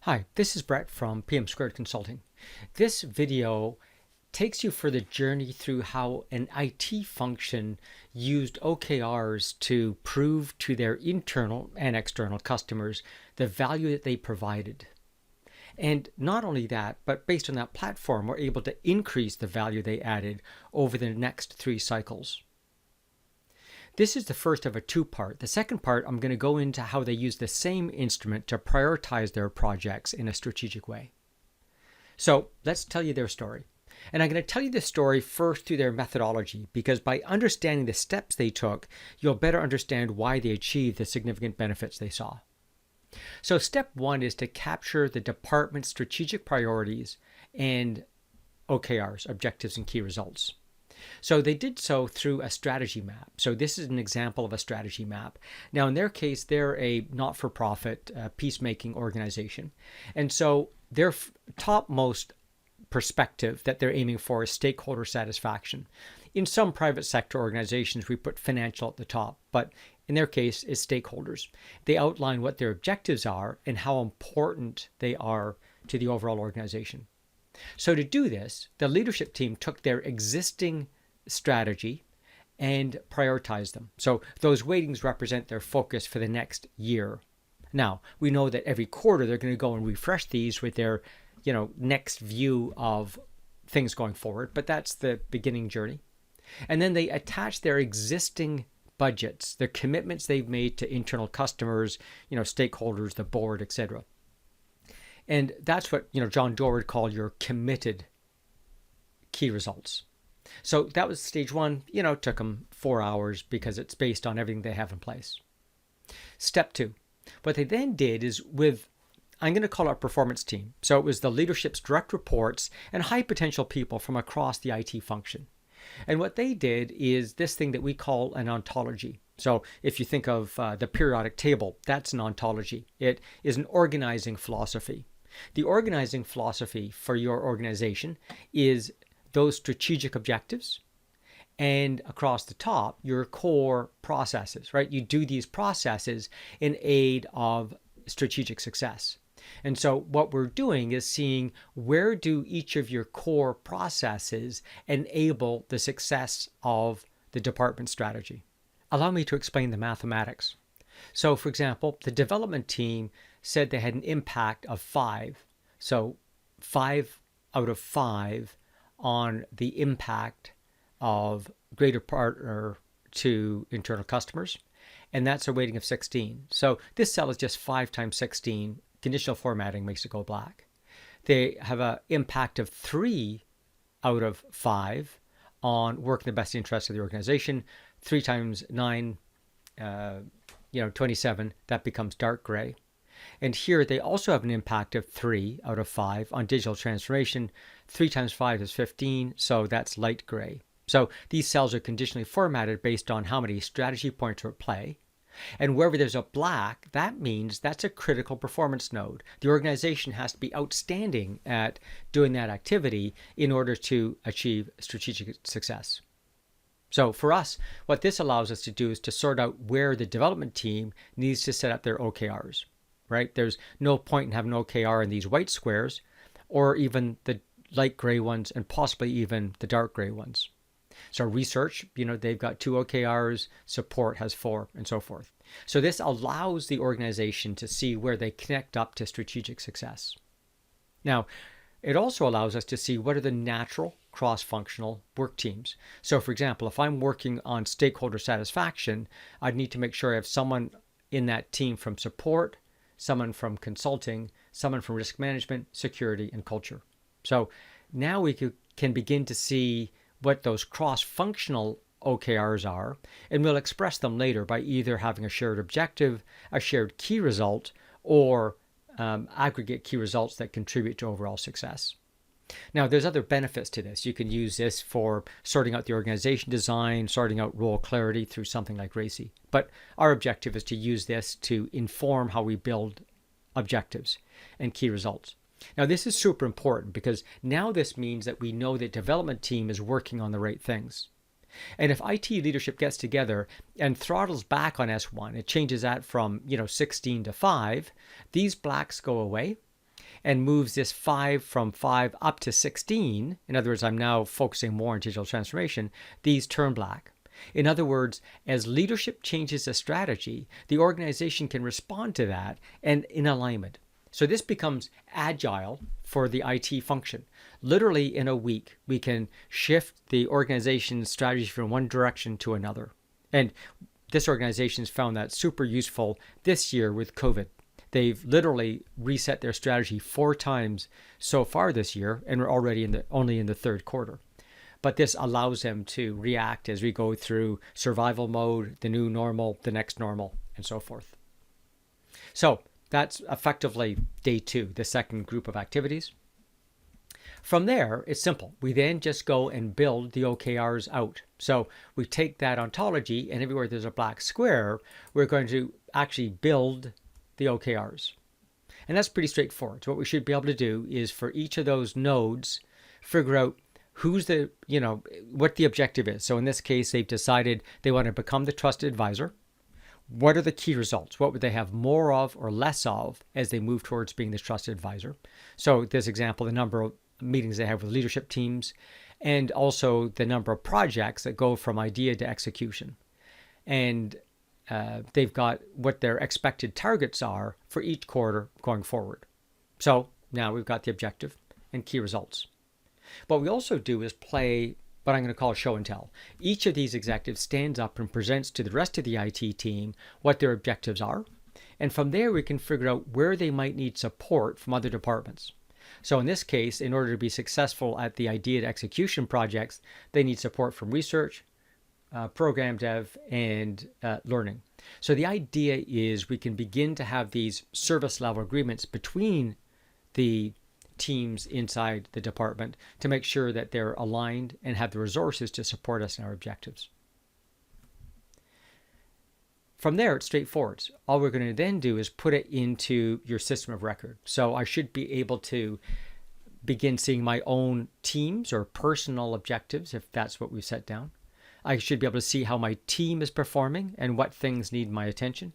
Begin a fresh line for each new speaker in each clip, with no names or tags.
Hi, this is Brett from PM Squared Consulting. This video takes you for the journey through how an IT function used OKRs to prove to their internal and external customers the value that they provided. And not only that, but based on that platform, we're able to increase the value they added over the next 3 cycles. This is the first of a 2-part. The second part, I'm going to go into how they use the same instrument to prioritize their projects in a strategic way. So let's tell you their story. And I'm going to tell you the story first through their methodology, because by understanding the steps they took, you'll better understand why they achieved the significant benefits they saw. So step 1 is to capture the department's strategic priorities and OKRs, objectives and key results. So they did so through a strategy map. So this is an example of a strategy map. Now, in their case, they're a not-for-profit peacemaking organization. And so their topmost perspective that they're aiming for is stakeholder satisfaction. In some private sector organizations, we put financial at the top, but in their case, it's stakeholders. They outline what their objectives are and how important they are to the overall organization. So to do this, the leadership team took their existing strategy and prioritized them. So those weightings represent their focus for the next year. Now, we know that every quarter they're going to go and refresh these with their, next view of things going forward, but that's the beginning journey. And then they attach their existing budgets, their commitments they've made to internal customers, stakeholders, the board, etc. And that's what, John Doerr would call your committed key results. So that was stage 1, took them 4 hours because it's based on everything they have in place. Step 2, what they then did is I'm going to call it a performance team. So it was the leadership's direct reports and high potential people from across the IT function. And what they did is this thing that we call an ontology. So if you think of the periodic table, that's an ontology. It is an organizing philosophy. The organizing philosophy for your organization is those strategic objectives, and across the top, your core processes, right? You do these processes in aid of strategic success. And so what we're doing is seeing where do each of your core processes enable the success of the department strategy. Allow me to explain the mathematics. So for example, the development team said they had an impact of 5. So 5 out of 5 on the impact of greater partner to internal customers. And that's a weighting of 16. So this cell is just 5 times 16. Conditional formatting makes it go black. They have an impact of 3 out of 5 on work in the best interest of the organization. 3 times 9, 27, that becomes dark gray. And here they also have an impact of 3 out of 5 on digital transformation. 3 times 5 is 15, so that's light gray. So these cells are conditionally formatted based on how many strategy points are at play. And wherever there's a black, that means that's a critical performance node. The organization has to be outstanding at doing that activity in order to achieve strategic success. So for us, what this allows us to do is to sort out where the development team needs to set up their OKRs, right? There's no point in having an OKR in these white squares, or even the light gray ones, and possibly even the dark gray ones. So research, they've got 2 OKRs, support has 4, and so forth. So this allows the organization to see where they connect up to strategic success. Now, it also allows us to see what are the natural cross-functional work teams. So for example, if I'm working on stakeholder satisfaction, I'd need to make sure I have someone in that team from support, someone from consulting, someone from risk management, security, and culture. So now we can begin to see what those cross-functional OKRs are, and we'll express them later by either having a shared objective, a shared key result, or aggregate key results that contribute to overall success. Now, there's other benefits to this. You can use this for sorting out the organization design, sorting out role clarity through something like RACI. But our objective is to use this to inform how we build objectives and key results. Now, this is super important because now this means that we know the development team is working on the right things. And if IT leadership gets together and throttles back on S1, it changes that from 16 to 5, these blacks go away. and moves this 5 from 5 up to 16, in other words, I'm now focusing more on digital transformation, these turn black. In other words, as leadership changes a strategy, the organization can respond to that and in alignment. So this becomes agile for the IT function. Literally in a week, we can shift the organization's strategy from one direction to another. And this organization's found that super useful this year with COVID. They've literally reset their strategy 4 times so far this year, and we're already only in the third quarter. But this allows them to react as we go through survival mode, the new normal, the next normal, and so forth. So that's effectively day 2, the second group of activities. From there, it's simple. We then just go and build the OKRs out. So we take that ontology, and everywhere there's a black square, we're going to actually build the OKRs. And that's pretty straightforward. So what we should be able to do is for each of those nodes, figure out who's the, what the objective is. So in this case, they've decided they want to become the trusted advisor. What are the key results? What would they have more of or less of as they move towards being the trusted advisor? So this example, the number of meetings they have with leadership teams, and also the number of projects that go from idea to execution. And they've got what their expected targets are for each quarter going forward. So now we've got the objective and key results. What we also do is play what I'm going to call show and tell. Each of these executives stands up and presents to the rest of the IT team what their objectives are. And from there, we can figure out where they might need support from other departments. So in this case, in order to be successful at the idea to execution projects, they need support from research, program dev, and learning. So the idea is we can begin to have these service level agreements between the teams inside the department to make sure that they're aligned and have the resources to support us in our objectives. From there, it's straightforward. All we're going to then do is put it into your system of record. So I should be able to begin seeing my own teams or personal objectives, if that's what we set down. I should be able to see how my team is performing and what things need my attention.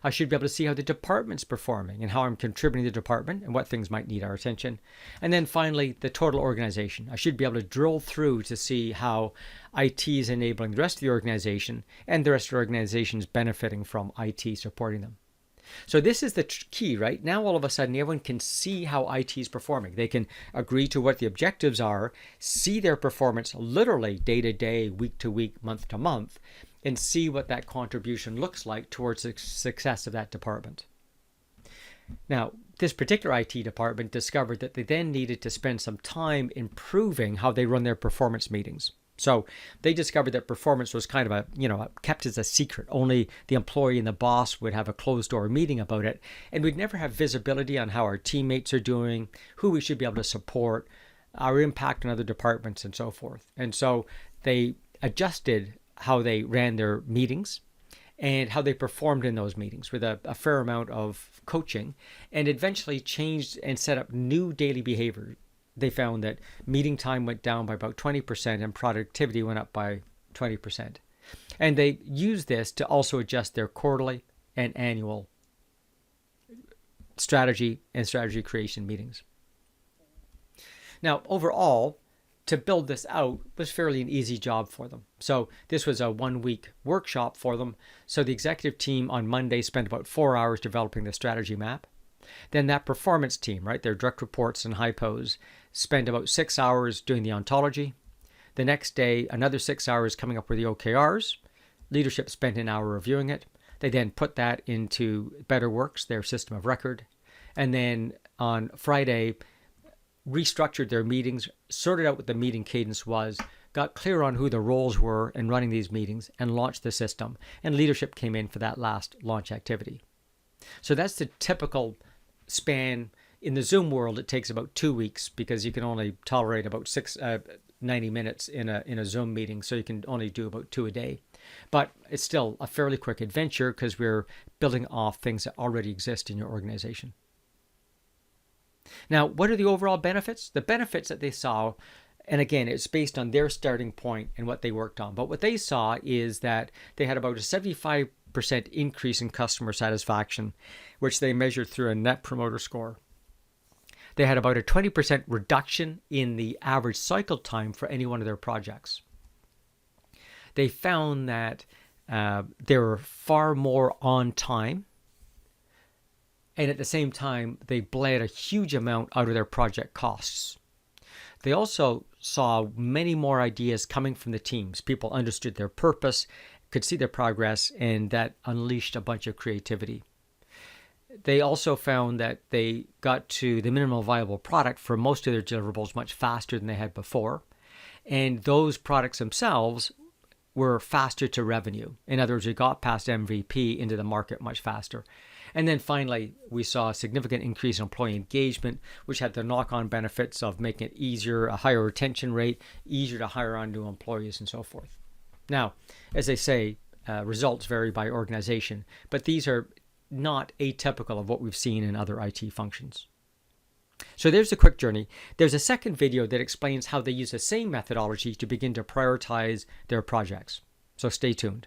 I should be able to see how the department's performing and how I'm contributing to the department and what things might need our attention. And then finally, the total organization. I should be able to drill through to see how IT is enabling the rest of the organization and the rest of the organization is benefiting from IT supporting them. So this is the key, right? Now all of a sudden everyone can see how IT is performing. They can agree to what the objectives are, see their performance literally day to day, week to week, month to month, and see what that contribution looks like towards the success of that department. Now, this particular IT department discovered that they then needed to spend some time improving how they run their performance meetings. So they discovered that performance was kind of kept as a secret. Only the employee and the boss would have a closed door meeting about it. And we'd never have visibility on how our teammates are doing, who we should be able to support, our impact on other departments, and so forth. And so they adjusted how they ran their meetings and how they performed in those meetings with a fair amount of coaching, and eventually changed and set up new daily behavior. They found that meeting time went down by about 20% and productivity went up by 20%. And they used this to also adjust their quarterly and annual strategy and strategy creation meetings. Now, overall, to build this out was fairly an easy job for them. So this was a 1-week workshop for them. So the executive team on Monday spent about 4 hours developing the strategy map. Then that performance team, right, their direct reports and hypos, spent about 6 hours doing the ontology. The next day, another 6 hours coming up with the OKRs. Leadership spent an hour reviewing it. They then put that into BetterWorks, their system of record. And then on Friday, restructured their meetings, sorted out what the meeting cadence was, got clear on who the roles were in running these meetings, and launched the system. And leadership came in for that last launch activity. So that's the typical span. In the Zoom world, it takes about 2 weeks because you can only tolerate about 90 minutes in a Zoom meeting, so you can only do about 2 a day. But it's still a fairly quick adventure because we're building off things that already exist in your organization. Now, what are the overall benefits? The benefits that they saw, and again, it's based on their starting point and what they worked on. But what they saw is that they had about a 75% increase in customer satisfaction, which they measured through a net promoter score. They had about a 20% reduction in the average cycle time for any one of their projects. They found that they were far more on time, and at the same time, they bled a huge amount out of their project costs. They also saw many more ideas coming from the teams. People understood their purpose, could see their progress, and that unleashed a bunch of creativity. They also found that they got to the minimal viable product for most of their deliverables much faster than they had before. And those products themselves were faster to revenue. In other words, we got past MVP into the market much faster. And then finally, we saw a significant increase in employee engagement, which had the knock-on benefits of making it easier, a higher retention rate, easier to hire on new employees, and so forth. Now, as they say, results vary by organization, but these are not atypical of what we've seen in other IT functions. So there's a quick journey. There's a second video that explains how they use the same methodology to begin to prioritize their projects. So stay tuned.